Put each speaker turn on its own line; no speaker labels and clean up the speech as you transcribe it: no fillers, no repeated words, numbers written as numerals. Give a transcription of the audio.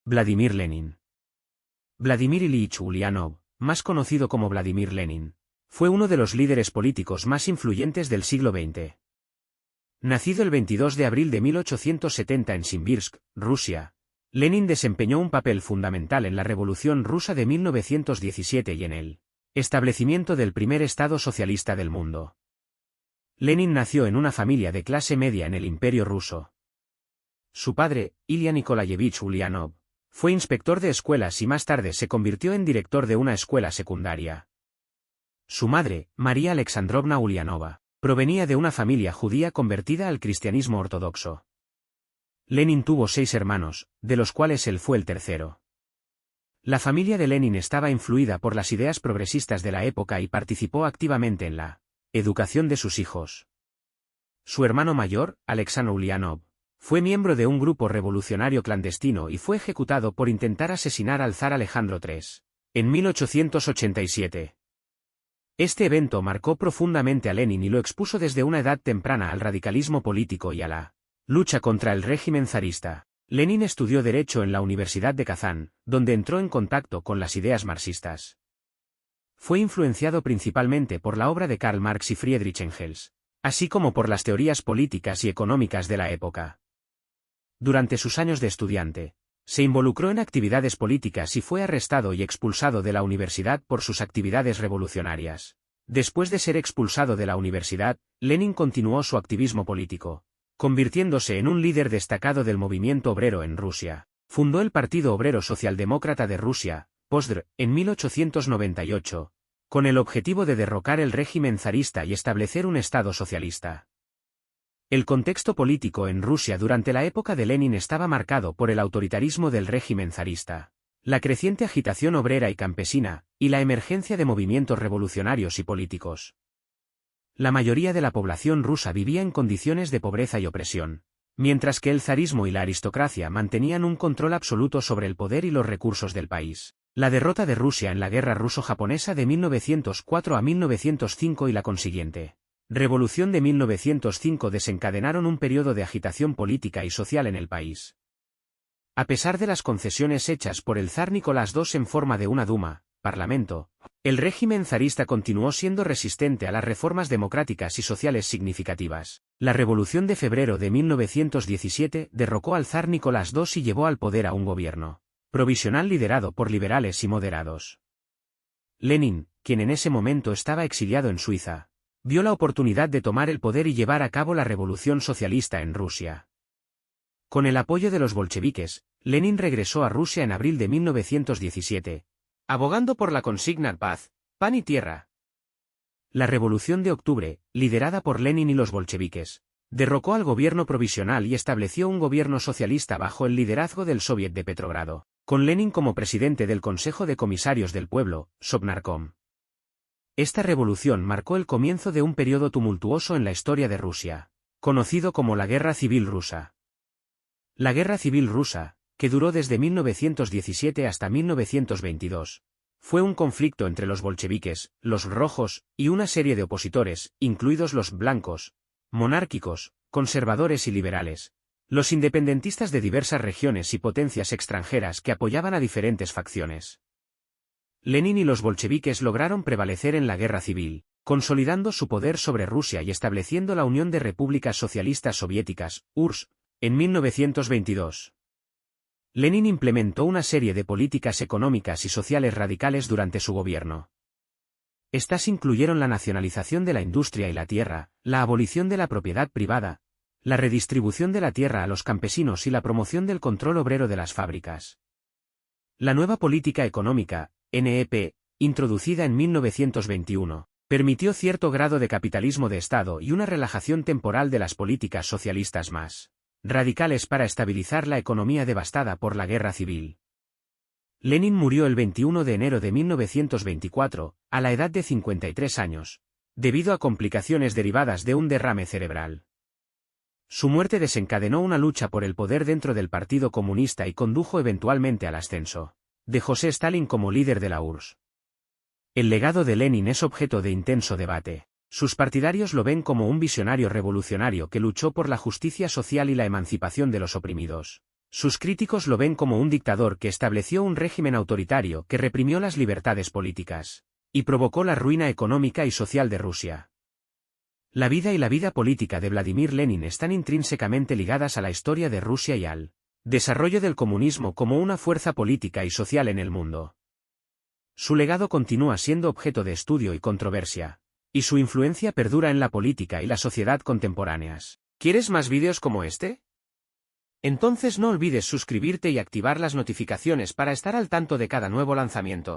Vladimir Lenin. Vladimir Ilich Ulyanov, más conocido como Vladimir Lenin, fue uno de los líderes políticos más influyentes del siglo XX. Nacido el 22 de abril de 1870 en Simbirsk, Rusia, Lenin desempeñó un papel fundamental en la Revolución Rusa de 1917 y en el establecimiento del primer Estado socialista del mundo. Lenin nació en una familia de clase media en el Imperio ruso. Su padre, Ilya Nikolayevich Ulyanov, fue inspector de escuelas y más tarde se convirtió en director de una escuela secundaria. Su madre, María Alexandrovna Ulyanova, provenía de una familia judía convertida al cristianismo ortodoxo. Lenin tuvo 6 hermanos, de los cuales él fue el tercero. La familia de Lenin estaba influida por las ideas progresistas de la época y participó activamente en la educación de sus hijos. Su hermano mayor, Alexander Ulyanov, fue miembro de un grupo revolucionario clandestino y fue ejecutado por intentar asesinar al zar Alejandro III, en 1887. Este evento marcó profundamente a Lenin y lo expuso desde una edad temprana al radicalismo político y a la lucha contra el régimen zarista. Lenin estudió Derecho en la Universidad de Kazán, donde entró en contacto con las ideas marxistas. Fue influenciado principalmente por la obra de Karl Marx y Friedrich Engels, así como por las teorías políticas y económicas de la época. Durante sus años de estudiante, se involucró en actividades políticas y fue arrestado y expulsado de la universidad por sus actividades revolucionarias. Después de ser expulsado de la universidad, Lenin continuó su activismo político, convirtiéndose en un líder destacado del movimiento obrero en Rusia. Fundó el Partido Obrero Socialdemócrata de Rusia, POSDR, en 1898, con el objetivo de derrocar el régimen zarista y establecer un Estado socialista. El contexto político en Rusia durante la época de Lenin estaba marcado por el autoritarismo del régimen zarista, la creciente agitación obrera y campesina, y la emergencia de movimientos revolucionarios y políticos. La mayoría de la población rusa vivía en condiciones de pobreza y opresión, mientras que el zarismo y la aristocracia mantenían un control absoluto sobre el poder y los recursos del país. La derrota de Rusia en la Guerra Ruso-Japonesa de 1904 a 1905 y la consiguiente Revolución de 1905 desencadenaron un periodo de agitación política y social en el país. A pesar de las concesiones hechas por el zar Nicolás II en forma de una Duma, Parlamento, el régimen zarista continuó siendo resistente a las reformas democráticas y sociales significativas. La Revolución de febrero de 1917 derrocó al zar Nicolás II y llevó al poder a un gobierno provisional liderado por liberales y moderados. Lenin, quien en ese momento estaba exiliado en Suiza, vio la oportunidad de tomar el poder y llevar a cabo la revolución socialista en Rusia. Con el apoyo de los bolcheviques, Lenin regresó a Rusia en abril de 1917, abogando por la consigna paz, pan y tierra. La Revolución de Octubre, liderada por Lenin y los bolcheviques, derrocó al gobierno provisional y estableció un gobierno socialista bajo el liderazgo del Soviet de Petrogrado, con Lenin como presidente del Consejo de Comisarios del Pueblo, Sovnarkom. Esta revolución marcó el comienzo de un periodo tumultuoso en la historia de Rusia, conocido como la Guerra Civil Rusa. La Guerra Civil Rusa, que duró desde 1917 hasta 1922, fue un conflicto entre los bolcheviques, los rojos, y una serie de opositores, incluidos los blancos, monárquicos, conservadores y liberales, los independentistas de diversas regiones y potencias extranjeras que apoyaban a diferentes facciones. Lenin y los bolcheviques lograron prevalecer en la guerra civil, consolidando su poder sobre Rusia y estableciendo la Unión de Repúblicas Socialistas Soviéticas, URSS, en 1922. Lenin implementó una serie de políticas económicas y sociales radicales durante su gobierno. Estas incluyeron la nacionalización de la industria y la tierra, la abolición de la propiedad privada, la redistribución de la tierra a los campesinos y la promoción del control obrero de las fábricas. La nueva política económica, NEP, introducida en 1921, permitió cierto grado de capitalismo de Estado y una relajación temporal de las políticas socialistas más radicales para estabilizar la economía devastada por la guerra civil. Lenin murió el 21 de enero de 1924, a la edad de 53 años, debido a complicaciones derivadas de un derrame cerebral. Su muerte desencadenó una lucha por el poder dentro del Partido Comunista y condujo eventualmente al ascenso de José Stalin como líder de la URSS. El legado de Lenin es objeto de intenso debate. Sus partidarios lo ven como un visionario revolucionario que luchó por la justicia social y la emancipación de los oprimidos. Sus críticos lo ven como un dictador que estableció un régimen autoritario que reprimió las libertades políticas y provocó la ruina económica y social de Rusia. La vida y la vida política de Vladimir Lenin están intrínsecamente ligadas a la historia de Rusia y al desarrollo del comunismo como una fuerza política y social en el mundo. Su legado continúa siendo objeto de estudio y controversia, y su influencia perdura en la política y la sociedad contemporáneas. ¿Quieres más vídeos como este? Entonces no olvides suscribirte y activar las notificaciones para estar al tanto de cada nuevo lanzamiento.